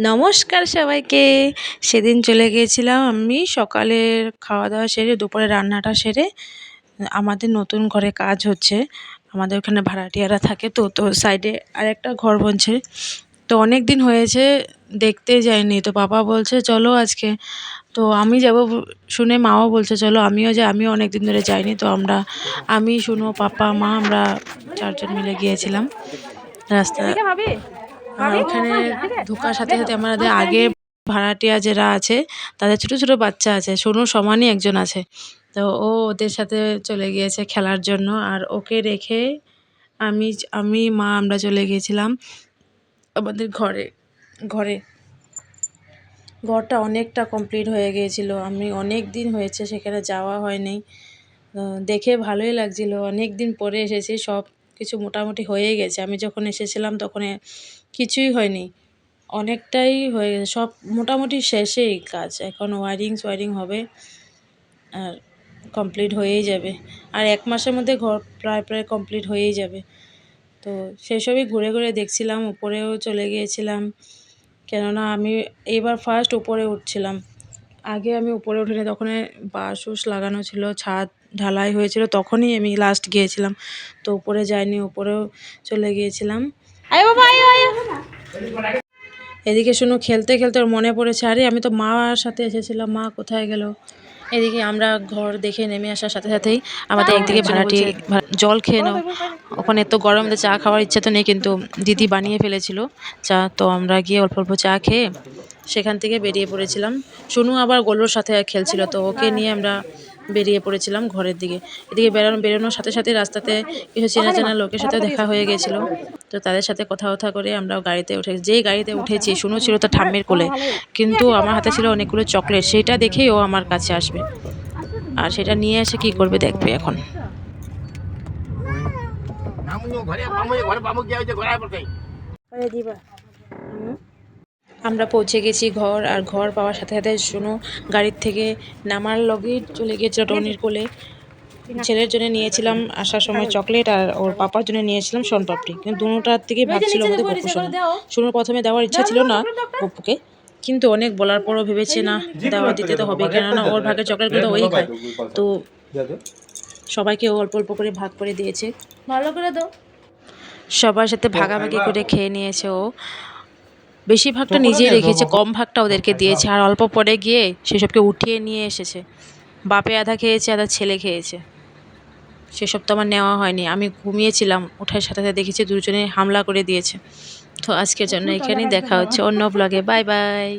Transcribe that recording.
নমস্কার সবাইকে। সেদিন চলে গিয়েছিলাম আমি সকালের খাওয়া দাওয়া সেরে, দুপুরে রান্নাটা সেরে। আমাদের নতুন ঘরে কাজ হচ্ছে, আমাদের ওখানে ভাড়াটিয়ারা থাকে, তো সাইডে আরেকটা ঘর বনছে। তো অনেক দিন হয়েছে দেখতে যাইনি, তো বাবা বলছে চলো আজকে। তো আমি যাব শুনে মাও বলছে চলো আমিও যাই, আমিও অনেক দিন ধরে যাইনি। তো আমি শুনো পাপা মা আমরা চারজন মিলে গিয়েছিলাম রাস্তা। আর ওখানে ঢোকার সাথে সাথে আমাদের আগে ভাড়াটিয়া যারা আছে তাদের ছোট ছোট বাচ্চা আছে, সোনুর সমানই একজন আছে। তো ও ওদের সাথে চলে গিয়েছে খেলার জন্য, আর ওকে রেখে আমি আমি মা আমরা চলে গিয়েছিলাম আমাদের ঘরে। ঘরে ঘরটা অনেকটা কমপ্লিট হয়ে গিয়েছিল, আমি অনেক দিন হয়েছে সেখানে যাওয়া হয়নি। দেখে ভালোই লাগছিল, অনেক দিন পরে এসেছি, সব কিছু মোটামুটি হয়ে গেছে। আমি যখন এসেছিলাম তখন কিছুই হয়নি, অনেকটাই হয়ে গেছে, সব মোটামুটি শেষেই কাজ। এখন ওয়ারিং হবে আর কমপ্লিট হয়েই যাবে, আর 1 মাসের মধ্যে ঘর প্রায় কমপ্লিট হয়েই যাবে। তো সেসবই ঘুরে ঘুরে দেখছিলাম, উপরেও চলে গিয়েছিলাম, কেননা আমি এইবার ফার্স্ট উপরে উঠছিলাম। আগে আমি উপরে উঠিনি, তখন বাঁশ লাগানো ছিল, ছাদ ঢালাই হয়েছিল, তখনই আমি লাস্ট গিয়েছিলাম। তো উপরে যাইনি, উপরেও চলে গিয়েছিলাম। এদিকে শুনো খেলতে খেলতে ওর মনে পড়েছে, আরে আমি তো মার সাথে এসেছিলাম, মা কোথায় গেল। এদিকে আমরা ঘর দেখে নেমে আসার সাথে সাথেই আমাদের একদিকে ভাড়াটি জল খেয়ে নাও, ওখানে তো গরমে চা খাওয়ার ইচ্ছে তো নেই, কিন্তু দিদি বানিয়ে ফেলেছিল চা। তো আমরা গিয়ে অল্প অল্প চা খেয়ে সেখান থেকে বেরিয়ে পড়েছিলাম। শুনু আবার গোলুর সাথে খেলছিল, তো ওকে নিয়ে আমরা বেরিয়ে পড়েছিলাম ঘরের দিকে। এদিকে বেরোনোর সাথে সাথে রাস্তাতে কিছু চেনা চেনা লোকের সাথে দেখা হয়ে গেছিলো, তো তাদের সাথে কথা করে আমরা গাড়িতে যেই গাড়িতে উঠেছি, শুনু ছিল তো ঠাম্মির কোলে, কিন্তু আমার হাতে ছিল অনেকগুলো চকলেট, সেটা দেখেই ও আমার কাছে আসবে, আর সেটা নিয়ে এসে কি করবে দেখবে এখন। আমরা পৌঁছে গেছি ঘর, আর ঘর পাওয়ার সাথে সাথে শুনু গাড়ির থেকে নামার লগেই চলে গিয়েছিল টনির কোলে। ছেলের জন্য নিয়েছিলাম আসার সময় চকলেট, আর ওর পাপার জন্য নিয়েছিলাম সোনপাপড়ি, কিন্তু দুটার থেকে ভাবছিল আমাদের গপু শোনা। শুনুর প্রথমে দেওয়ার ইচ্ছা ছিল না গপুকে, কিন্তু অনেক বলার পরও ভেবেছে না দিতে তো হবে, কেননা ওর ভাগের চকলেটগুলো তো ওই খায়। তো সবাইকে অল্প অল্প করে ভাগ করে দিয়েছে, ভালো করে দাও। সবার সাথে ভাগাভাগি করে খেয়ে নিয়েছে ও, বেশিরভাগটা নিজেই রেখেছে, কম ভাগটা ওদেরকে দিয়েছে, আর অল্প পরে গিয়ে সেসবকে উঠিয়ে নিয়ে এসেছে। বাপে আধা খেয়েছে, আধা ছেলে খেয়েছে, সেসব তো আমার নেওয়া হয়নি, আমি ঘুমিয়েছিলাম, ওঠার সাথে সাথে দেখেছি দুজনে হামলা করে দিয়েছে। তো আজকের জন্য এখানেই, দেখা হচ্ছে অন্য ব্লগে, বাই বাই।